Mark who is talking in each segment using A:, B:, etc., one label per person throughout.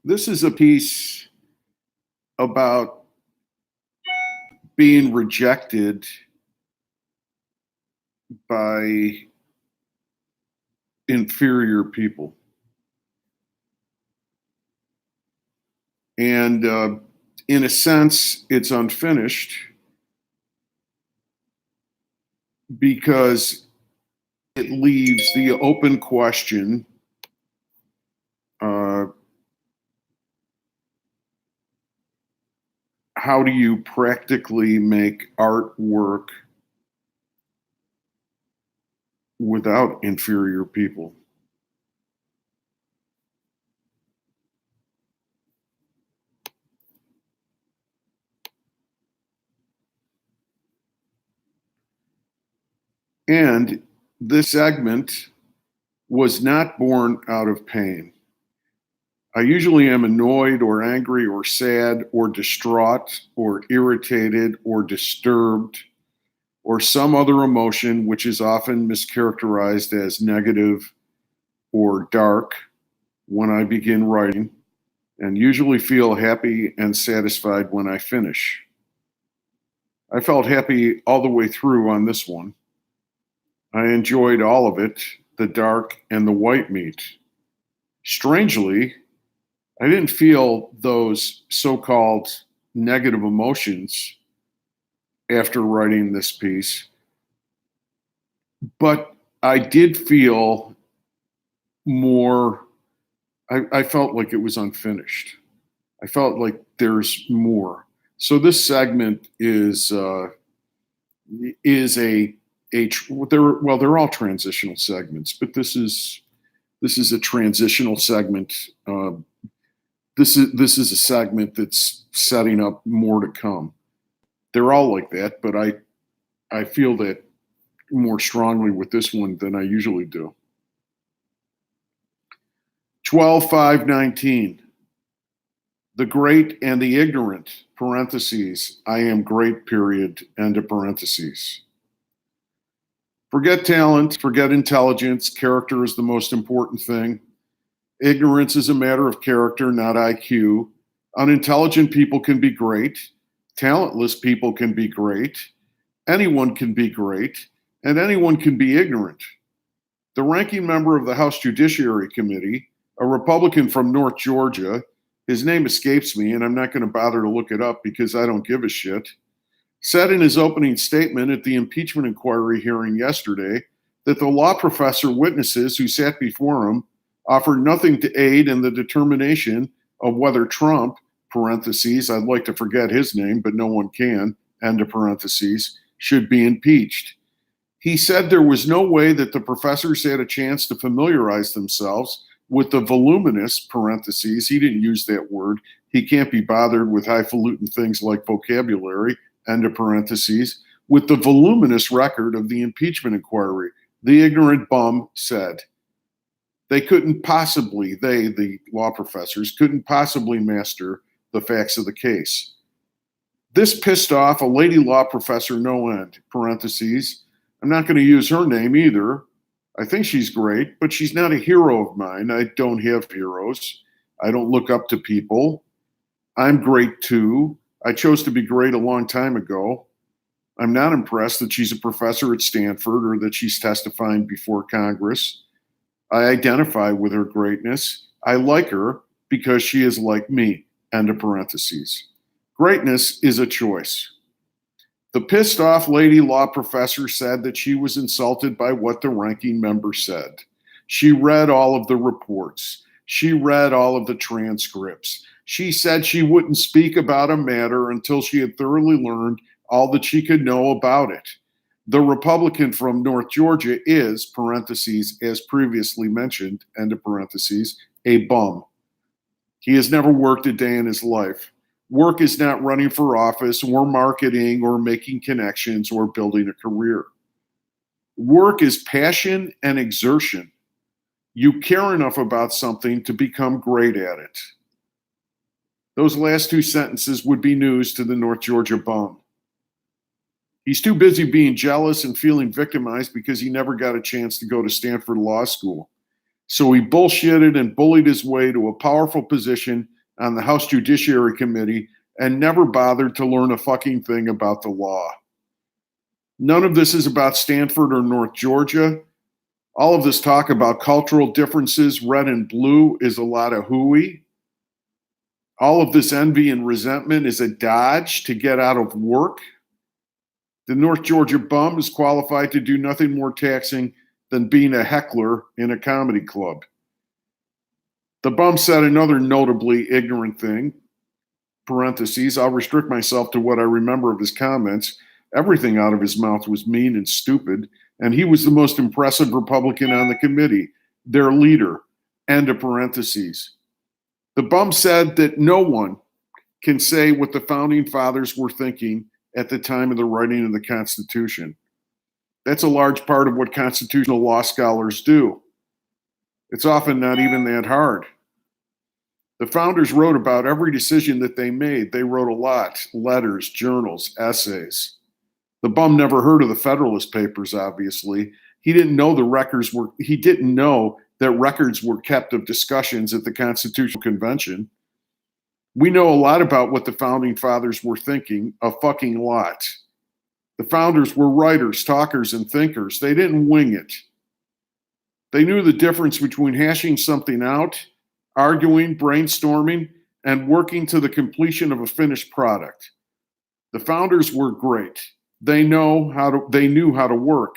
A: This is a piece about being rejected by inferior people. And in a sense, it's unfinished because it leaves the open question how do you practically make art work without inferior people? And this segment was not born out of pain. I usually am annoyed or angry or sad or distraught or irritated or disturbed or some other emotion, which is often mischaracterized as negative or dark when I begin writing, and usually feel happy and satisfied when I finish. I felt happy all the way through on this one. I enjoyed all of it, the dark and the white meat. Strangely, I didn't feel those so-called negative emotions after writing this piece, but I did feel more, I felt like it was unfinished. I felt like there's more. So this segment is they're all transitional segments, but this is a transitional segment. This is a segment that's setting up more to come. They're all like that, but I feel that more strongly with this one than I usually do. 12/5/19. The great and the ignorant, parentheses, I am great, period, end of parentheses. Forget talent, forget intelligence. Character is the most important thing. Ignorance is a matter of character, not IQ. Unintelligent people can be great. Talentless people can be great. Anyone can be great, and anyone can be ignorant. The ranking member of the House Judiciary Committee, a Republican from North Georgia, his name escapes me, and I'm not going to bother to look it up because I don't give a shit, said in his opening statement at the impeachment inquiry hearing yesterday that the law professor witnesses who sat before him offered nothing to aid in the determination of whether Trump, parentheses, I'd like to forget his name, but no one can, end of parentheses, should be impeached. He said there was no way that the professors had a chance to familiarize themselves with the voluminous, parentheses, he didn't use that word, he can't be bothered with highfalutin things like vocabulary, end of parentheses, with the voluminous record of the impeachment inquiry, the ignorant bum said. They couldn't possibly, the law professors, couldn't possibly master the facts of the case. This pissed off a lady law professor no end, parentheses. I'm not going to use her name either. I think she's great, but she's not a hero of mine. I don't have heroes. I don't look up to people. I'm great too. I chose to be great a long time ago. I'm not impressed that she's a professor at Stanford or that she's testifying before Congress. I identify with her greatness. I like her because she is like me, end of parentheses. Greatness is a choice. The pissed off lady law professor said that she was insulted by what the ranking member said. She read all of the reports. She read all of the transcripts. She said she wouldn't speak about a matter until she had thoroughly learned all that she could know about it. The Republican from North Georgia is, parentheses, as previously mentioned, end of parentheses, a bum. He has never worked a day in his life. Work is not running for office or marketing or making connections or building a career. Work is passion and exertion. You care enough about something to become great at it. Those last two sentences would be news to the North Georgia bum. He's too busy being jealous and feeling victimized because he never got a chance to go to Stanford Law School. So he bullshitted and bullied his way to a powerful position on the House Judiciary Committee and never bothered to learn a fucking thing about the law. None of this is about Stanford or North Georgia. All of this talk about cultural differences, red and blue, is a lot of hooey. All of this envy and resentment is a dodge to get out of work. The North Georgia bum is qualified to do nothing more taxing than being a heckler in a comedy club. The bum said another notably ignorant thing, parentheses, I'll restrict myself to what I remember of his comments. Everything out of his mouth was mean and stupid, and he was the most impressive Republican on the committee, their leader, end of parentheses. The bum said that no one can say what the founding fathers were thinking at the time of the writing of the Constitution. That's a large part of what constitutional law scholars do. It's often not even that hard. The founders wrote about every decision that they made. They wrote a lot, letters, journals, essays. The bum never heard of the Federalist Papers, obviously. He didn't know that records were kept of discussions at the Constitutional Convention. We know a lot about what the founding fathers were thinking, a fucking lot. The founders were writers, talkers, and thinkers. They didn't wing it. They knew the difference between hashing something out, arguing, brainstorming, and working to the completion of a finished product. The founders were great. They knew how to work.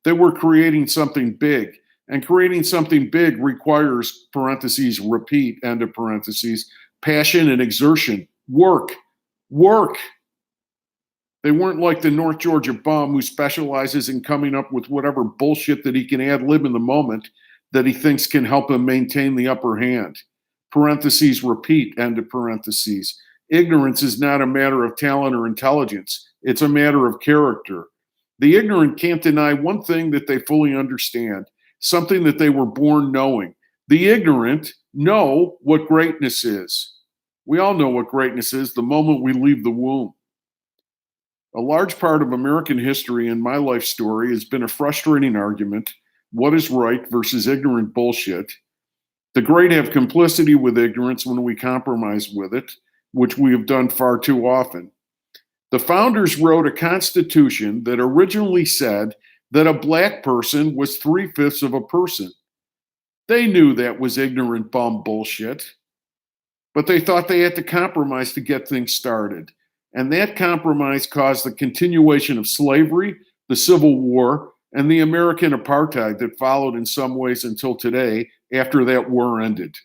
A: They were creating something big, and creating something big requires, parentheses, repeat, end of parentheses, passion and exertion. Work. They weren't like the North Georgia bum who specializes in coming up with whatever bullshit that he can ad lib in the moment that he thinks can help him maintain the upper hand. Parentheses, repeat, end of parentheses. Ignorance is not a matter of talent or intelligence. It's a matter of character. The ignorant can't deny one thing that they fully understand, something that they were born knowing. The ignorant know what greatness is. We all know what greatness is the moment we leave the womb. A large part of American history and my life story has been a frustrating argument, what is right versus ignorant bullshit. The great have complicity with ignorance when we compromise with it, which we have done far too often. The founders wrote a constitution that originally said that a black person was 3/5 of a person. They knew that was ignorant bum bullshit, but they thought they had to compromise to get things started. And that compromise caused the continuation of slavery, the Civil War, and the American apartheid that followed in some ways until today after that war ended.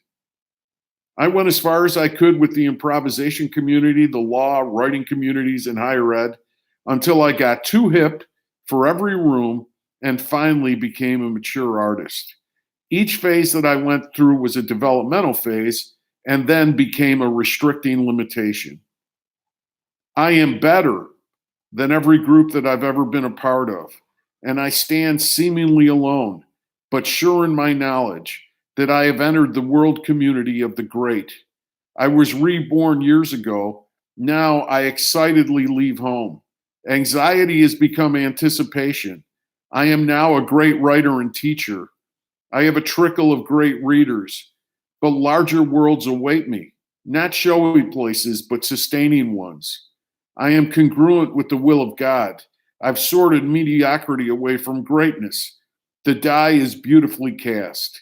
A: I went as far as I could with the improvisation community, the law, writing communities, and higher ed until I got too hip for every room and finally became a mature artist. Each phase that I went through was a developmental phase and then became a restricting limitation. I am better than every group that I've ever been a part of, and I stand seemingly alone, but sure in my knowledge that I have entered the world community of the great. I was reborn years ago. Now I excitedly leave home. Anxiety has become anticipation. I am now a great writer and teacher. I have a trickle of great readers, but larger worlds await me, not showy places, but sustaining ones. I am congruent with the will of God. I've sorted mediocrity away from greatness. The die is beautifully cast.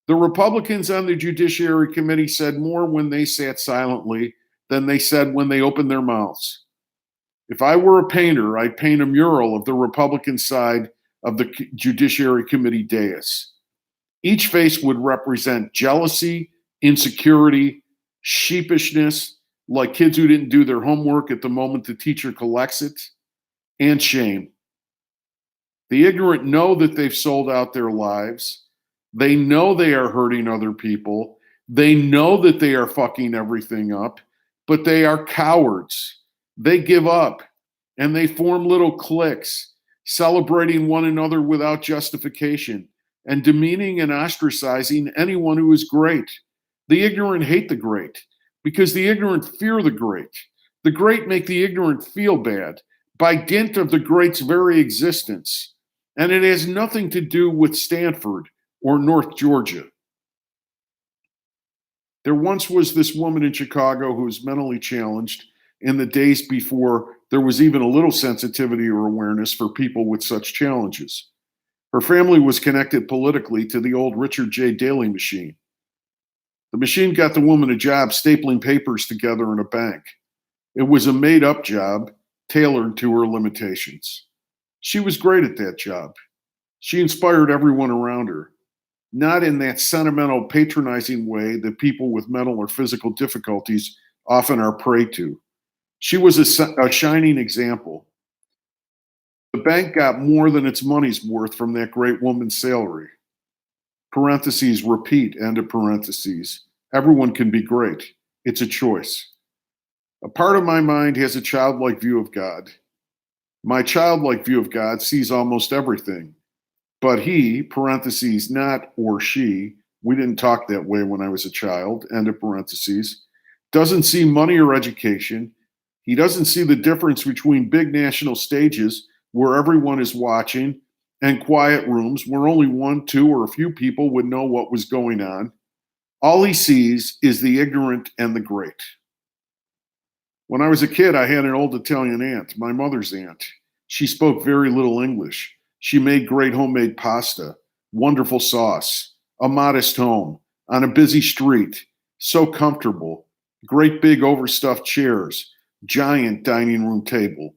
A: The Republicans on the Judiciary Committee said more when they sat silently than they said when they opened their mouths. If I were a painter, I'd paint a mural of the Republican side of the Judiciary Committee dais. Each face would represent jealousy, insecurity, sheepishness, like kids who didn't do their homework at the moment the teacher collects it, and shame. The ignorant know that they've sold out their lives. They know they are hurting other people. They know that they are fucking everything up, but they are cowards. They give up and they form little cliques, celebrating one another without justification and demeaning and ostracizing anyone who is great. The ignorant hate the great because the ignorant fear the great. The great make the ignorant feel bad by dint of the great's very existence. And it has nothing to do with Stanford or North Georgia. There once was this woman in Chicago who was mentally challenged in the days before there was even a little sensitivity or awareness for people with such challenges. Her family was connected politically to the old Richard J. Daley machine. The machine got the woman a job stapling papers together in a bank. It was a made up job tailored to her limitations. She was great at that job. She inspired everyone around her, not in that sentimental, patronizing way that people with mental or physical difficulties often are prey to. She was a shining example. The bank got more than its money's worth from that great woman's salary. Parentheses, repeat, end of parentheses. Everyone can be great. It's a choice. A part of my mind has a childlike view of God. My childlike view of God sees almost everything. But he, parentheses, not or she, we didn't talk that way when I was a child, end of parentheses, doesn't see money or education. He doesn't see the difference between big national stages where everyone is watching and quiet rooms where only one, two, or a few people would know what was going on. All he sees is the ignorant and the great. When I was a kid, I had an old Italian aunt, my mother's aunt. She spoke very little English. She made great homemade pasta, wonderful sauce, a modest home, on a busy street, so comfortable, great big overstuffed chairs, giant dining room table.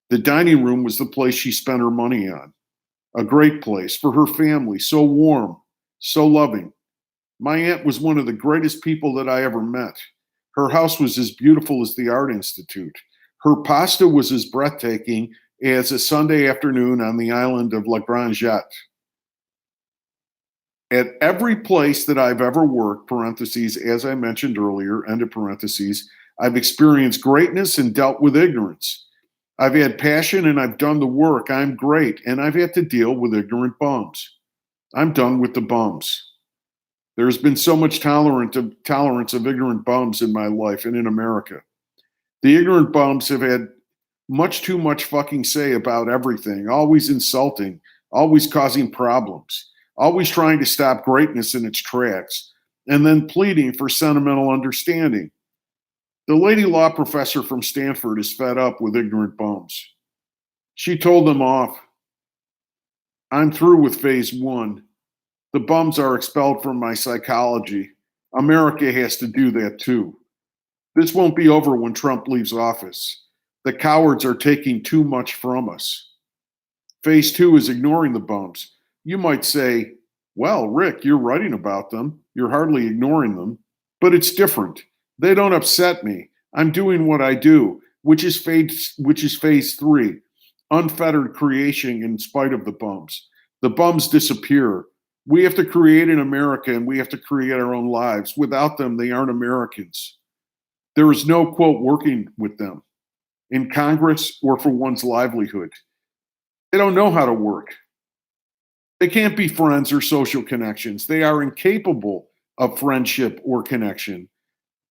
A: The dining room was the place she spent her money on. A great place for her family, so warm, so loving. My aunt was one of the greatest people that I ever met. Her house was as beautiful as the Art Institute. Her pasta was as breathtaking as a Sunday afternoon on the island of La Grande Jatte. At every place that I've ever worked, parentheses, as I mentioned earlier, end of parentheses, I've experienced greatness and dealt with ignorance. I've had passion and I've done the work. I'm great. And I've had to deal with ignorant bums. I'm done with the bums. There's been so much tolerance of ignorant bums in my life and in America. The ignorant bums have had much too much fucking say about everything, always insulting, always causing problems, always trying to stop greatness in its tracks, and then pleading for sentimental understanding. The lady law professor from Stanford is fed up with ignorant bums. She told them off. I'm through with phase one. The bums are expelled from my psychology. America has to do that too. This won't be over when Trump leaves office. The cowards are taking too much from us. Phase two is ignoring the bums. You might say, well, Rick, you're writing about them. You're hardly ignoring them. But it's different. They don't upset me. I'm doing what I do, which is phase three, unfettered creation in spite of the bums. The bums disappear. We have to create an America and we have to create our own lives. Without them, they aren't Americans. There is no, quote, working with them in Congress or for one's livelihood. They don't know how to work. They can't be friends or social connections. They are incapable of friendship or connection.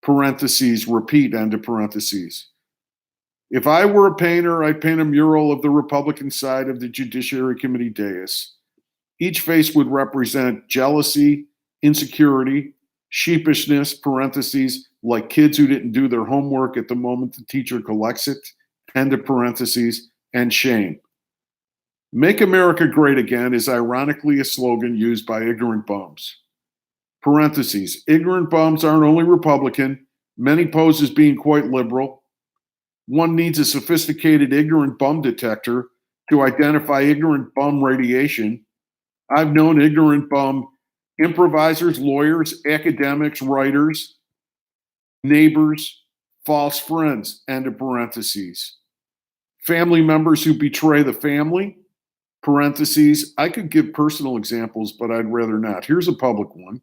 A: Parentheses, repeat, end of parentheses. If I were a painter, I'd paint a mural of the Republican side of the Judiciary Committee dais. Each face would represent jealousy, insecurity, sheepishness, parentheses, like kids who didn't do their homework at the moment the teacher collects it, end of parentheses, and shame. Make America Great Again is ironically a slogan used by ignorant bums. Parentheses, ignorant bums aren't only Republican, many pose as being quite liberal. One needs a sophisticated ignorant bum detector to identify ignorant bum radiation. I've known ignorant bum improvisers, lawyers, academics, writers, neighbors, false friends, end of parentheses. Family members who betray the family, parentheses. I could give personal examples, but I'd rather not. Here's a public one.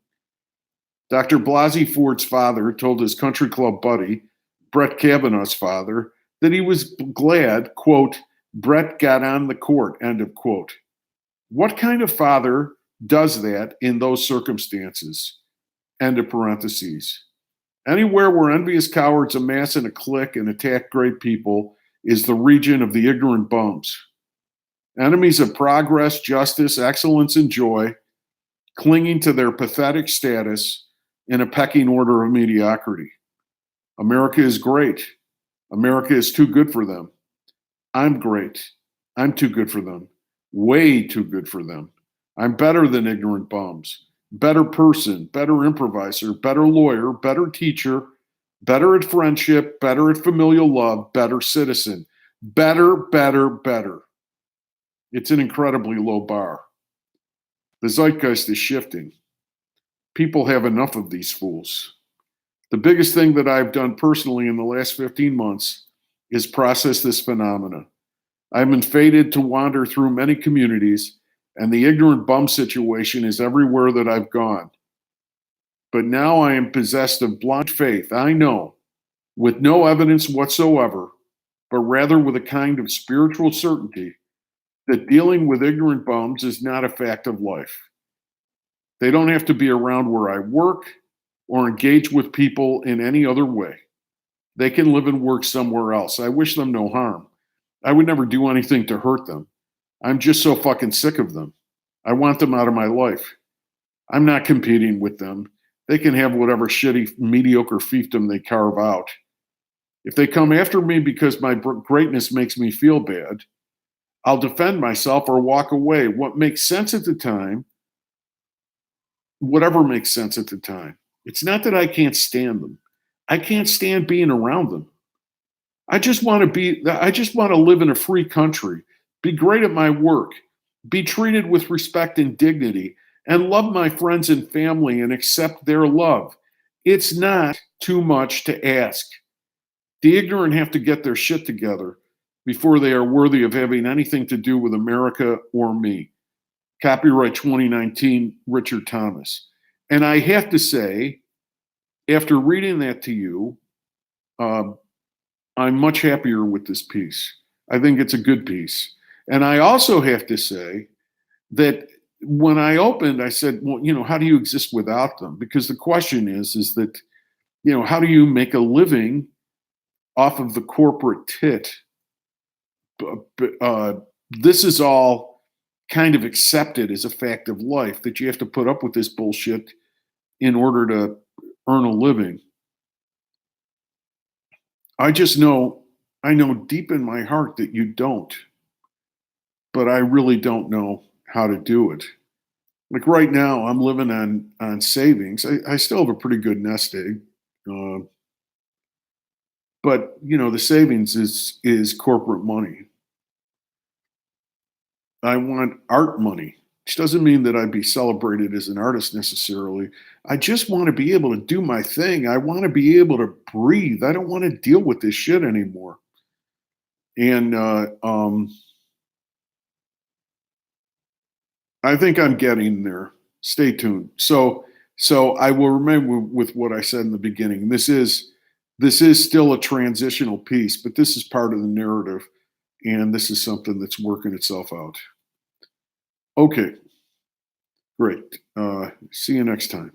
A: Dr. Blasey Ford's father told his country club buddy, Brett Kavanaugh's father, that he was glad, quote, Brett got on the court, end of quote. What kind of father does that in those circumstances? End of parentheses. Anywhere where envious cowards amass in a clique and attack great people is the region of the ignorant bums. Enemies of progress, justice, excellence, and joy, clinging to their pathetic status, in a pecking order of mediocrity. America is great. America is too good for them. I'm great. I'm too good for them. Way too good for them. I'm better than ignorant bums. Better person, better improviser, better lawyer, better teacher, better at friendship, better at familial love, better citizen. Better, better, better. It's an incredibly low bar. The zeitgeist is shifting. People have enough of these fools. The biggest thing that I've done personally in the last 15 months is process this phenomena. I've been fated to wander through many communities, and the ignorant bum situation is everywhere that I've gone. But now I am possessed of blind faith, I know, with no evidence whatsoever, but rather with a kind of spiritual certainty that dealing with ignorant bums is not a fact of life. They don't have to be around where I work or engage with people in any other way. They can live and work somewhere else. I wish them no harm. I would never do anything to hurt them. I'm just so fucking sick of them. I want them out of my life. I'm not competing with them. They can have whatever shitty, mediocre fiefdom they carve out. If they come after me because my greatness makes me feel bad, I'll defend myself or walk away. What makes sense at the time, whatever makes sense at the time. It's not that I can't stand them. I can't stand being around them. I just want to live in a free country, be great at my work, be treated with respect and dignity, and love my friends and family and accept their love. It's not too much to ask. The ignorant have to get their shit together before they are worthy of having anything to do with America or me. Copyright 2019, Richard Thomas. And I have to say, after reading that to you, I'm much happier with this piece. I think it's a good piece. And I also have to say that when I opened, I said, well, how do you exist without them? Because the question is that, how do you make a living off of the corporate tit? This is all kind of accepted as a fact of life, that you have to put up with this bullshit in order to earn a living. I know deep in my heart that you don't, but I really don't know how to do it. Like right now, I'm living on savings. I still have a pretty good nest egg, but the savings is corporate money. I want art money, which doesn't mean that I'd be celebrated as an artist necessarily. I just want to be able to do my thing. I want to be able to breathe. I don't want to deal with this shit anymore. And I think I'm getting there. Stay tuned. So I will remember with what I said in the beginning. This is still a transitional piece, but this is part of the narrative, and this is something that's working itself out. Okay, great. See you next time.